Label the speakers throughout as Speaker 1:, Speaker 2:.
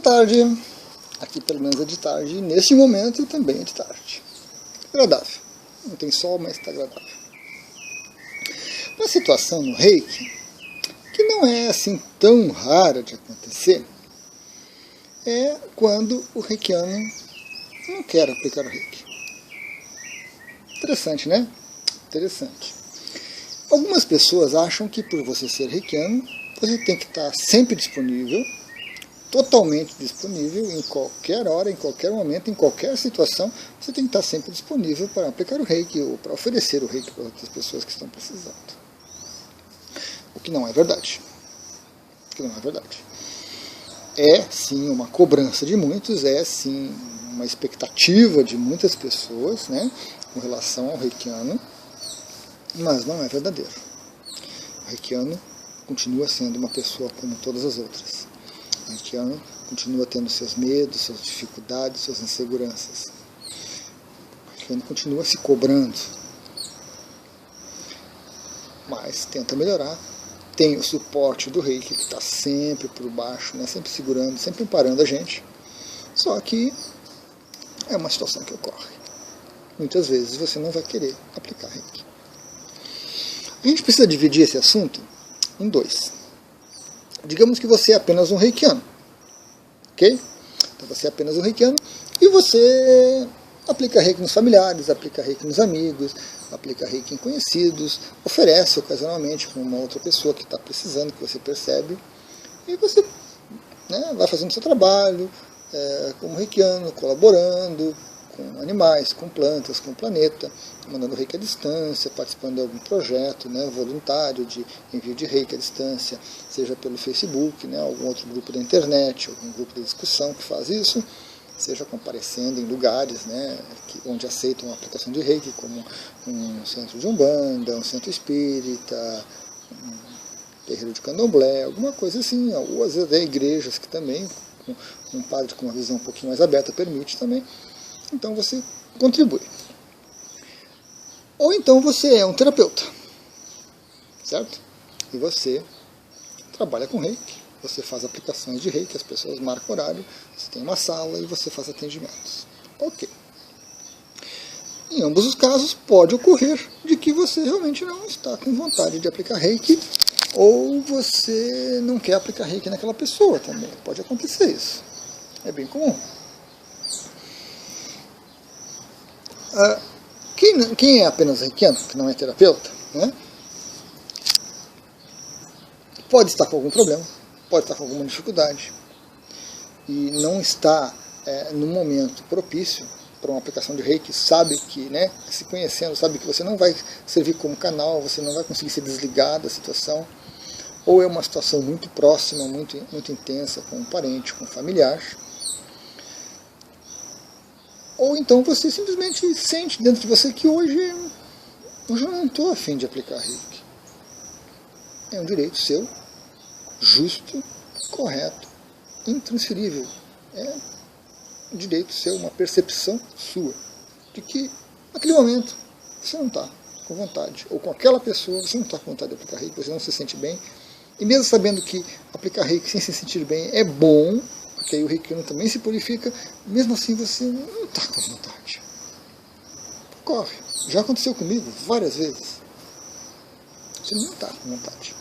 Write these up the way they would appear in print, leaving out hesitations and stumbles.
Speaker 1: Boa tarde, aqui pelo menos é de tarde, neste momento também é de tarde. Agradável, não tem sol, mas está agradável. Uma situação no Reiki, que não é assim tão rara de acontecer, é quando o reikiano não quer aplicar o Reiki. Interessante, né? Interessante. Algumas pessoas acham que por você ser reikiano, você tem que estar sempre disponível, totalmente disponível, em qualquer hora, em qualquer momento, em qualquer situação, você tem que estar sempre disponível para aplicar o Reiki ou para oferecer o Reiki para outras pessoas que estão precisando. O que não é verdade. O que não é verdade. É sim uma cobrança de muitos, é sim uma expectativa de muitas pessoas, né, com relação ao reikiano, mas não é verdadeiro. O reikiano continua sendo uma pessoa como todas as outras. O reikiano continua tendo seus medos, suas dificuldades, suas inseguranças. O reikiano continua se cobrando, mas tenta melhorar. Tem o suporte do Reiki, que está sempre por baixo, né, sempre segurando, sempre amparando a gente. Só que é uma situação que ocorre. Muitas vezes você não vai querer aplicar Reiki. A gente precisa dividir esse assunto em dois. Digamos que você é apenas um reikiano, ok? Então você é apenas um reikiano e você aplica Reiki nos familiares, aplica Reiki nos amigos, aplica Reiki em conhecidos, oferece ocasionalmente para uma outra pessoa que está precisando, que você percebe, e você, né, vai fazendo o seu trabalho como reikiano, colaborando com animais, com plantas, com o planeta, mandando Reiki à distância, participando de algum projeto, né, voluntário de envio de Reiki à distância, seja pelo Facebook, né, algum outro grupo da internet, algum grupo de discussão que faz isso, seja comparecendo em lugares, né, onde aceitam a aplicação de Reiki, como um centro de Umbanda, um centro espírita, um terreiro de Candomblé, alguma coisa assim, ou às vezes igrejas que também, um padre com uma visão um pouquinho mais aberta permite também. Então você contribui. Ou então você é um terapeuta, certo? E você trabalha com Reiki, você faz aplicações de Reiki, as pessoas marcam horário, você tem uma sala e você faz atendimentos. Ok. Em ambos os casos pode ocorrer de que você realmente não está com vontade de aplicar Reiki, ou você não quer aplicar Reiki naquela pessoa também. Pode acontecer isso. É bem comum. Quem é apenas reikiano, que não é terapeuta, né, pode estar com algum problema, pode estar com alguma dificuldade, e não está no momento propício para uma aplicação de Reiki, sabe que, né, se conhecendo, sabe que você não vai servir como canal, você não vai conseguir se desligar da situação, ou é uma situação muito próxima, muito, muito intensa, com um parente, com um familiar. Ou então você simplesmente sente dentro de você que hoje eu não estou a fim de aplicar Reiki. É um direito seu, justo, correto, intransferível. É um direito seu, uma percepção sua, de que naquele momento você não está com vontade, ou com aquela pessoa você não está com vontade de aplicar Reiki, você não se sente bem. E mesmo sabendo que aplicar Reiki sem se sentir bem é bom, porque aí o reikiano também se purifica, mesmo assim você não está com vontade. Ocorre. Já aconteceu comigo várias vezes. Você não está com vontade.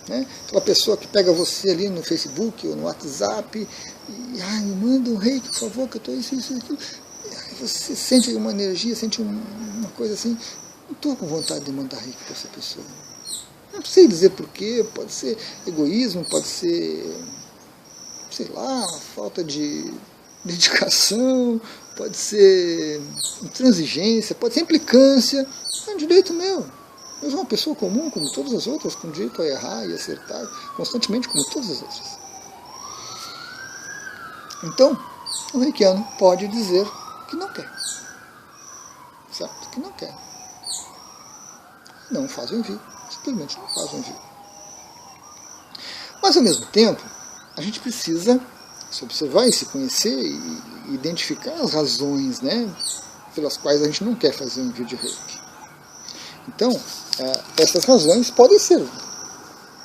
Speaker 1: Né? Aquela pessoa que pega você ali no Facebook ou no WhatsApp e me manda um Reiki, por favor, que eu estou isso, aquilo. Aí você sente uma energia, sente uma coisa assim, não estou com vontade de mandar Reiki para essa pessoa. Não sei dizer porquê, pode ser egoísmo, pode ser, sei lá, falta de dedicação, pode ser intransigência, pode ser implicância. É um direito meu. Eu sou uma pessoa comum, como todas as outras, com direito a errar e acertar constantemente, como todas as outras. Então, o reikiano pode dizer que não quer. Certo? Que não quer. Não faz o envio. Simplesmente não faz o envio. Mas, ao mesmo tempo, a gente precisa se observar e se conhecer e identificar as razões, né, pelas quais a gente não quer fazer um envio de Reiki. Então, essas razões podem ser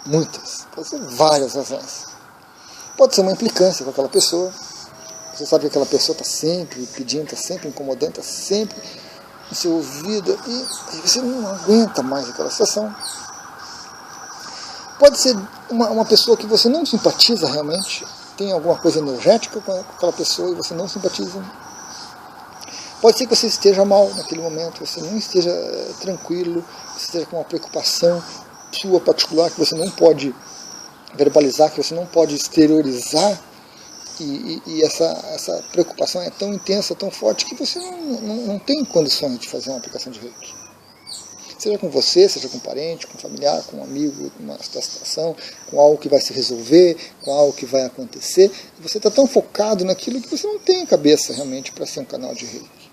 Speaker 1: muitas, podem ser várias razões. Pode ser uma implicância com aquela pessoa. Você sabe que aquela pessoa está sempre pedindo, está sempre incomodando, está sempre no seu ouvido e você não aguenta mais aquela situação. Pode ser uma pessoa que você não simpatiza realmente, tem alguma coisa energética com aquela pessoa e você não simpatiza. Pode ser que você esteja mal naquele momento, você não esteja tranquilo, você esteja com uma preocupação sua particular que você não pode verbalizar, que você não pode exteriorizar, e essa preocupação é tão intensa, tão forte, que você não tem condições de fazer uma aplicação de Reiki. Seja com você, seja com um parente, com um familiar, com um amigo, com uma situação, com algo que vai se resolver, com algo que vai acontecer, e você está tão focado naquilo que você não tem cabeça realmente para ser um canal de Reiki.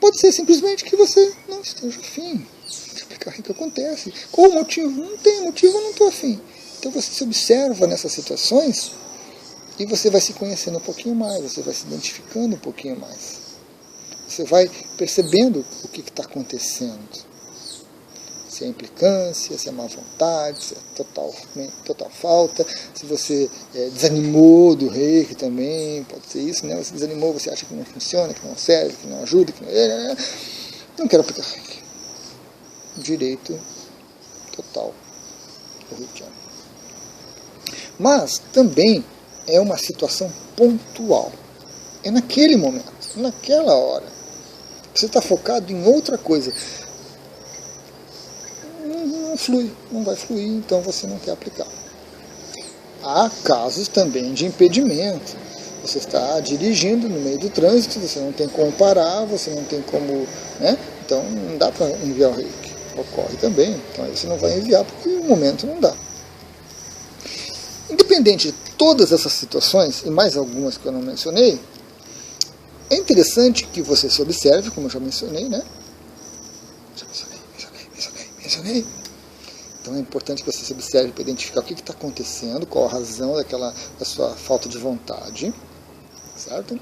Speaker 1: Pode ser simplesmente que você não esteja afim de aplicar Reiki. Acontece. Qual o motivo? Não tem motivo, eu não estou afim. Então você se observa nessas situações e você vai se conhecendo um pouquinho mais, você vai se identificando um pouquinho mais. Você vai percebendo o que está acontecendo. Se é implicância, se é má vontade, se é total falta, se você desanimou do Reiki também, pode ser isso, né? Você desanimou, você acha que não funciona, que não serve, que não ajuda, que não quero aplicar Reiki. Direito total do reikiano. Mas também é uma situação pontual. É naquele momento, naquela hora. Você está focado em outra coisa. Não flui, não vai fluir, então você não quer aplicar. Há casos também de impedimento. Você está dirigindo no meio do trânsito, você não tem como parar, você não tem como... né? Então não dá para enviar o Reiki. Ocorre também, então aí você não vai enviar porque o momento não dá. Independente de todas essas situações, e mais algumas que eu não mencionei, é interessante que você se observe, como eu já mencionei, né? Mencionei. Então é importante que você se observe para identificar o que está acontecendo, qual a razão da sua falta de vontade, certo?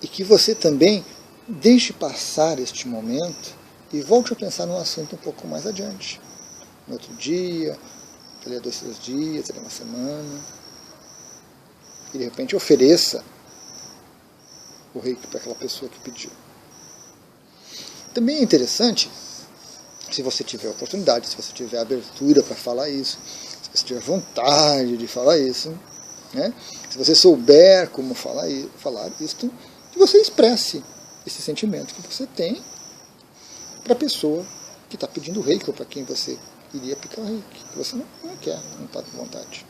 Speaker 1: E que você também deixe passar este momento e volte a pensar no assunto um pouco mais adiante. No outro dia, dali a 2, 3 dias, dali a uma semana. E de repente ofereça o Reiki para aquela pessoa que pediu. Também é interessante, se você tiver oportunidade, se você tiver abertura para falar isso, se você tiver vontade de falar isso, né? Se você souber como falar isso, que você expresse esse sentimento que você tem para a pessoa que está pedindo Reiki, ou para quem você iria aplicar o Reiki, que você não quer, não está com vontade.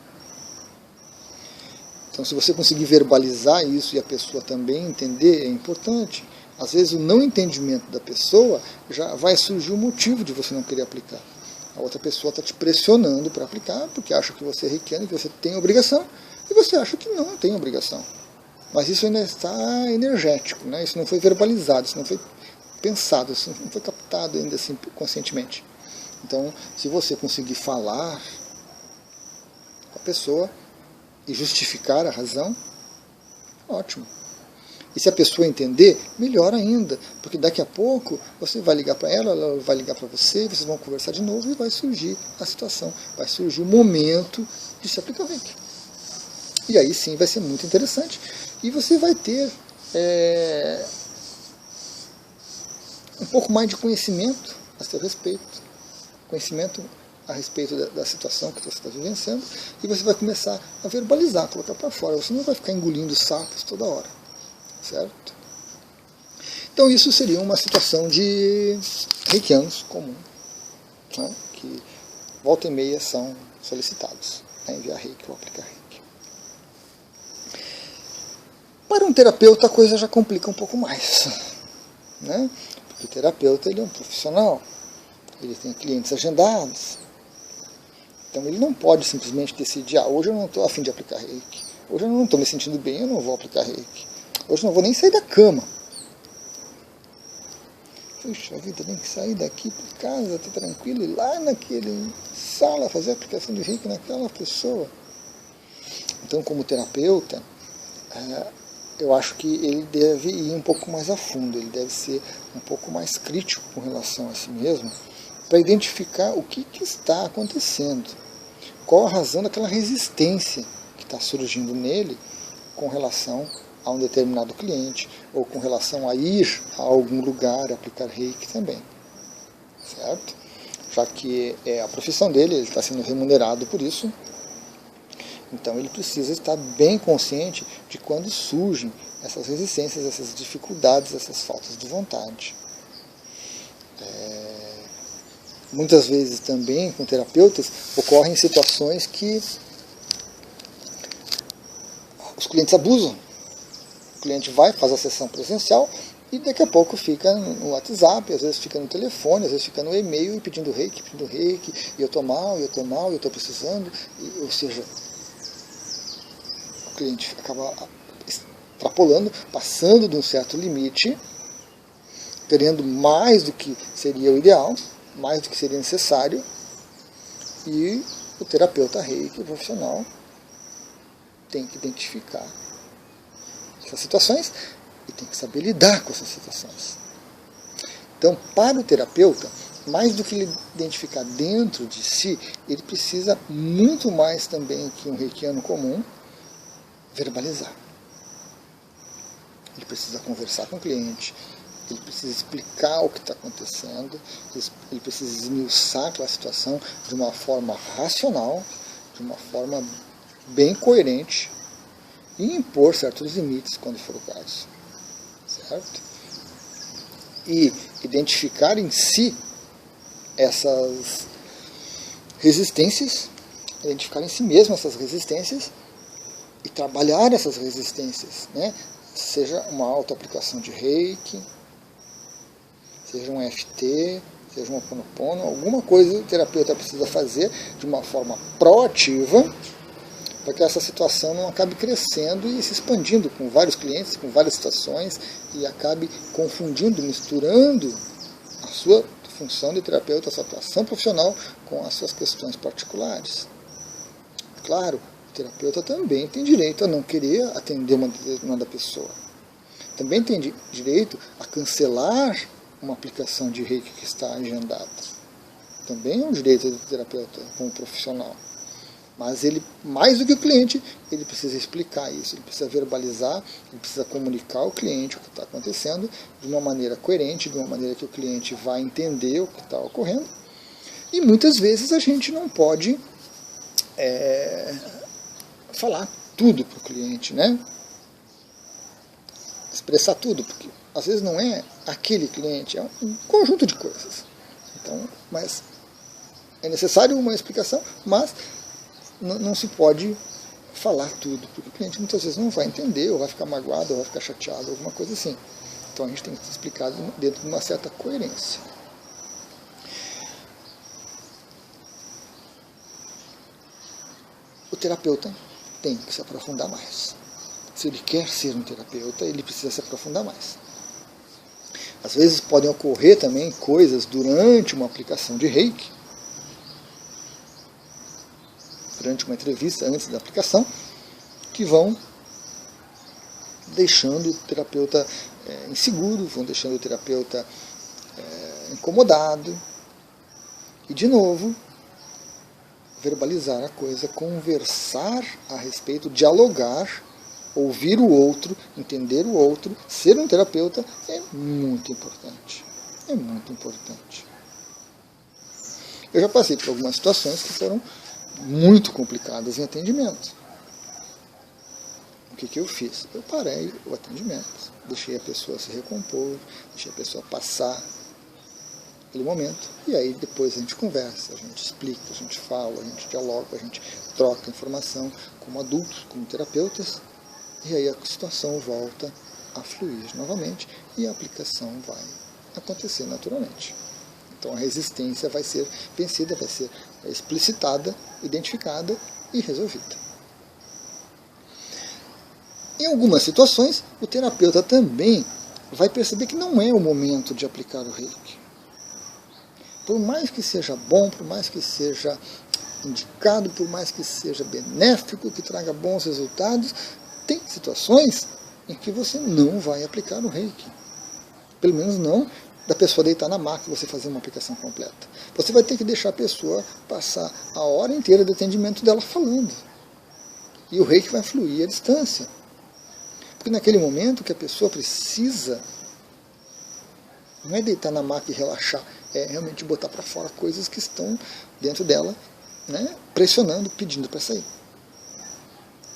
Speaker 1: Então, se você conseguir verbalizar isso e a pessoa também entender, é importante. Às vezes, o não entendimento da pessoa já vai surgir o motivo de você não querer aplicar. A outra pessoa está te pressionando para aplicar, porque acha que você é reikiano, que você tem obrigação, e você acha que não tem obrigação. Mas isso ainda está energético, né? Isso não foi verbalizado, isso não foi pensado, isso não foi captado ainda assim conscientemente. Então, se você conseguir falar com a pessoa e justificar a razão, ótimo. E se a pessoa entender, melhor ainda, porque daqui a pouco você vai ligar para ela, ela vai ligar para você, vocês vão conversar de novo e vai surgir a situação, vai surgir o momento de se aplicar o Reiki. E aí sim vai ser muito interessante e você vai ter um pouco mais de conhecimento a seu respeito, conhecimento a respeito da situação que você está vivenciando, e você vai começar a verbalizar, colocar para fora. Você não vai ficar engolindo sapos toda hora, certo? Então isso seria uma situação de reikianos comum, né, que volta e meia são solicitados a enviar Reiki ou aplicar Reiki. Para um terapeuta a coisa já complica um pouco mais, né? Porque o terapeuta ele é um profissional, ele tem clientes agendados, então ele não pode simplesmente decidir, hoje eu não estou a fim de aplicar Reiki, hoje eu não estou me sentindo bem, eu não vou aplicar Reiki, hoje eu não vou nem sair da cama. Puxa vida, tem que sair daqui para casa, estar tranquilo, e lá naquele sala fazer a aplicação de Reiki naquela pessoa. Então, como terapeuta, eu acho que ele deve ir um pouco mais a fundo, ele deve ser um pouco mais crítico com relação a si mesmo para identificar o que está acontecendo, qual a razão daquela resistência que está surgindo nele com relação a um determinado cliente, ou com relação a ir a algum lugar aplicar reiki também, certo? Já que é a profissão dele, ele está sendo remunerado por isso, então ele precisa estar bem consciente de quando surgem essas resistências, essas dificuldades, essas faltas de vontade. Muitas vezes também, com terapeutas, ocorrem situações que os clientes abusam. O cliente vai, faz a sessão presencial e daqui a pouco fica no WhatsApp, às vezes fica no telefone, às vezes fica no e-mail pedindo reiki, e eu estou mal, eu estou precisando. Ou seja, o cliente acaba extrapolando, passando de um certo limite, querendo mais do que seria o ideal, mais do que seria necessário, e o terapeuta reiki, o profissional, tem que identificar essas situações e tem que saber lidar com essas situações. Então, para o terapeuta, mais do que ele identificar dentro de si, ele precisa muito mais também que um reikiano comum verbalizar. Ele precisa conversar com o cliente, ele precisa explicar o que está acontecendo, ele precisa esmiuçar aquela situação de uma forma racional, de uma forma bem coerente, e impor certos limites quando for o caso. Certo? E identificar em si essas resistências, identificar em si mesmo essas resistências e trabalhar essas resistências, né? Seja uma autoaplicação de reiki, seja um EFT, seja um Ho'oponopono, alguma coisa o terapeuta precisa fazer de uma forma proativa para que essa situação não acabe crescendo e se expandindo com vários clientes, com várias situações, e acabe confundindo, misturando a sua função de terapeuta, a sua atuação profissional com as suas questões particulares. Claro, o terapeuta também tem direito a não querer atender uma determinada pessoa. Também tem direito a cancelar uma aplicação de reiki que está agendada. Também é um direito do terapeuta como profissional. Mas ele, mais do que o cliente, ele precisa explicar isso, ele precisa verbalizar, ele precisa comunicar ao cliente o que está acontecendo de uma maneira coerente, de uma maneira que o cliente vai entender o que está ocorrendo. E muitas vezes a gente não pode falar tudo para o cliente, né? Expressar tudo, porque às vezes não é aquele cliente, é um conjunto de coisas. Então, mas é necessário uma explicação, mas não se pode falar tudo, porque o cliente muitas vezes não vai entender, ou vai ficar magoado, ou vai ficar chateado, alguma coisa assim. Então a gente tem que explicar dentro de uma certa coerência. O terapeuta tem que se aprofundar mais. Se ele quer ser um terapeuta, ele precisa se aprofundar mais. Às vezes podem ocorrer também coisas durante uma aplicação de reiki, durante uma entrevista antes da aplicação, que vão deixando o terapeuta inseguro, vão deixando o terapeuta incomodado. E, de novo, verbalizar a coisa, conversar a respeito, dialogar, ouvir o outro, entender o outro, ser um terapeuta é muito importante. É muito importante. Eu já passei por algumas situações que foram muito complicadas em atendimento. O que eu fiz? Eu parei o atendimento, deixei a pessoa se recompor, deixei a pessoa passar aquele momento, e aí depois a gente conversa, a gente explica, a gente fala, a gente dialoga, a gente troca informação como adultos, como terapeutas, e aí a situação volta a fluir novamente e a aplicação vai acontecer naturalmente. Então a resistência vai ser vencida, vai ser explicitada, identificada e resolvida. Em algumas situações, o terapeuta também vai perceber que não é o momento de aplicar o reiki. Por mais que seja bom, por mais que seja indicado, por mais que seja benéfico, que traga bons resultados, tem situações em que você não vai aplicar o reiki. Pelo menos não da pessoa deitar na maca e você fazer uma aplicação completa. Você vai ter que deixar a pessoa passar a hora inteira de atendimento dela falando. E o reiki vai fluir à distância. Porque naquele momento que a pessoa precisa, não é deitar na maca e relaxar, é realmente botar para fora coisas que estão dentro dela, né, pressionando, pedindo para sair.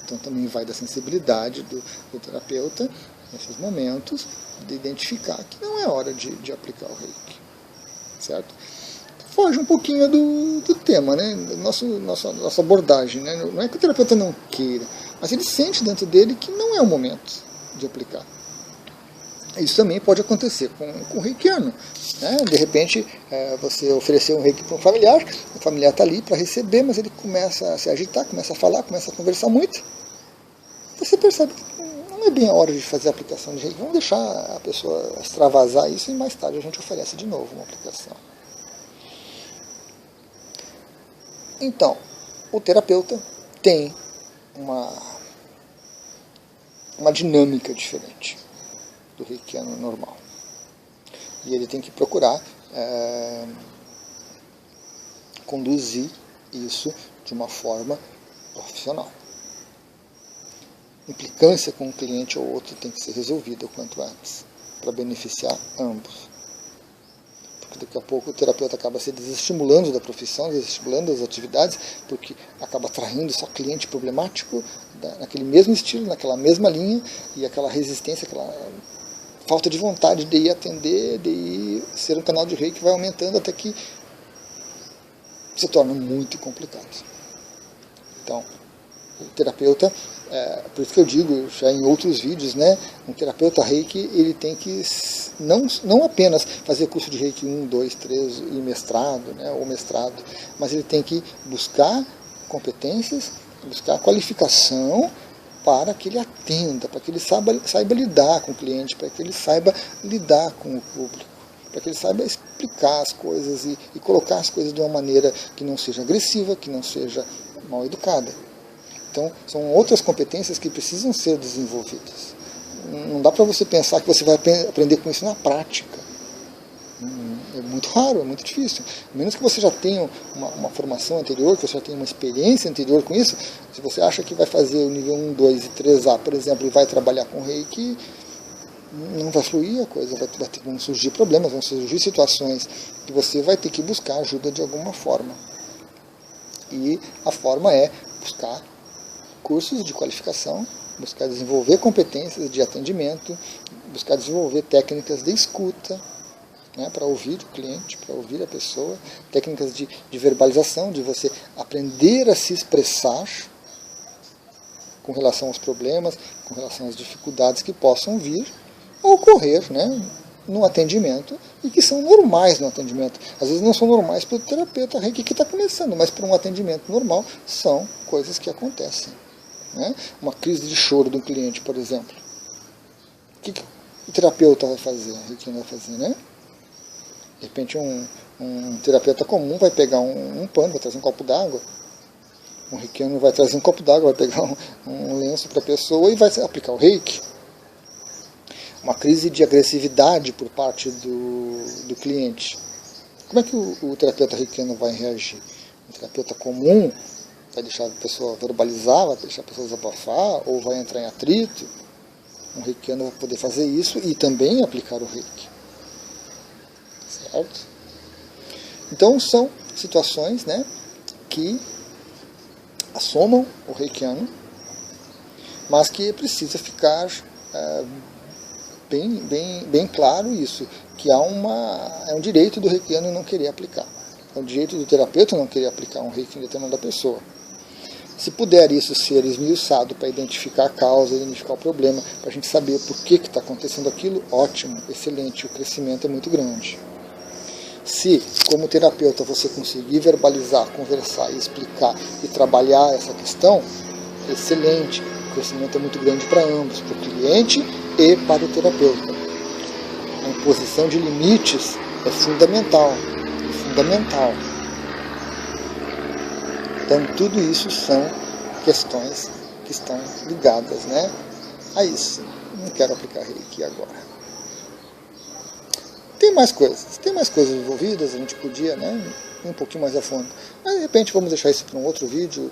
Speaker 1: Então também vai da sensibilidade do terapeuta, nesses momentos, de identificar que não é hora de aplicar o reiki. Certo? Foge um pouquinho do tema, né? Nossa abordagem. Né? Não é que o terapeuta não queira, mas ele sente dentro dele que não é o momento de aplicar. Isso também pode acontecer com o reikiano. Né? De repente, você ofereceu um reiki para um familiar, o familiar está ali para receber, mas ele começa a se agitar, começa a falar, começa a conversar muito. Você percebe que não é bem a hora de fazer a aplicação de reiki. Vamos deixar a pessoa extravasar isso e mais tarde a gente oferece de novo uma aplicação. Então, o terapeuta tem uma dinâmica diferente do reikiano normal. E ele tem que procurar conduzir isso de uma forma profissional. Implicância com um cliente ou outro tem que ser resolvida o quanto antes, para beneficiar ambos. Porque daqui a pouco o terapeuta acaba se desestimulando da profissão, desestimulando das atividades, porque acaba atraindo só cliente problemático, naquele mesmo estilo, naquela mesma linha, e aquela resistência, aquela falta de vontade de ir atender, de ir ser um canal de reiki vai aumentando até que se torna muito complicado. Então, o terapeuta, por isso que eu digo já em outros vídeos, né, um terapeuta reiki ele tem que não apenas fazer curso de reiki 1, 2, 3 e mestrado, né, ou mestrado, mas ele tem que buscar competências, buscar qualificação para que ele atenda, para que ele saiba lidar com o cliente, para que ele saiba lidar com o público, para que ele saiba explicar as coisas e colocar as coisas de uma maneira que não seja agressiva, que não seja mal educada. Então, são outras competências que precisam ser desenvolvidas. Não dá para você pensar que você vai aprender com isso na prática. É muito raro, é muito difícil. A menos que você já tenha uma formação anterior, que você já tenha uma experiência anterior com isso, se você acha que vai fazer o nível 1, 2 e 3A, por exemplo, e vai trabalhar com reiki, não vai fluir a coisa, vão surgir problemas, vão surgir situações que você vai ter que buscar ajuda de alguma forma. E a forma é buscar cursos de qualificação, buscar desenvolver competências de atendimento, buscar desenvolver técnicas de escuta, né, para ouvir o cliente, para ouvir a pessoa, técnicas de verbalização, de você aprender a se expressar com relação aos problemas, com relação às dificuldades que possam vir a ocorrer, né, no atendimento e que são normais no atendimento. Às vezes não são normais para o terapeuta reiki que está começando, mas para um atendimento normal são coisas que acontecem. Né? Uma crise de choro de um cliente, por exemplo. O que o terapeuta vai fazer? O reiki vai fazer, né? De repente um terapeuta comum vai pegar um pano, vai trazer um copo d'água. Um reikiano vai trazer um copo d'água, vai pegar um lenço para a pessoa e vai aplicar o reiki. Uma crise de agressividade por parte do cliente. Como é que o terapeuta reikiano vai reagir? Um terapeuta comum vai deixar a pessoa verbalizar, vai deixar a pessoa desabafar, ou vai entrar em atrito. Um reikiano vai poder fazer isso e também aplicar o reiki. Certo? Então são situações, né, que assomam o reikiano, mas que precisa ficar bem claro isso, que é um direito do reikiano não querer aplicar. É um direito do terapeuta não querer aplicar um reiki em determinada pessoa. Se puder isso ser esmiuçado para identificar a causa, identificar o problema, para a gente saber por que está acontecendo aquilo, ótimo, excelente, o crescimento é muito grande. Se, como terapeuta, você conseguir verbalizar, conversar e explicar e trabalhar essa questão, excelente, o crescimento é muito grande para ambos, para o cliente e para o terapeuta. A imposição de limites é fundamental, Então, tudo isso são questões que estão ligadas, né, a isso. Não quero aplicar reiki agora. Tem mais coisas envolvidas, a gente podia, né, ir um pouquinho mais a fundo. Mas de repente vamos deixar isso para um outro vídeo,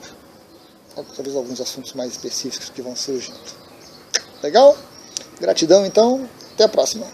Speaker 1: talvez alguns assuntos mais específicos que vão surgindo. Legal? Gratidão então, até a próxima.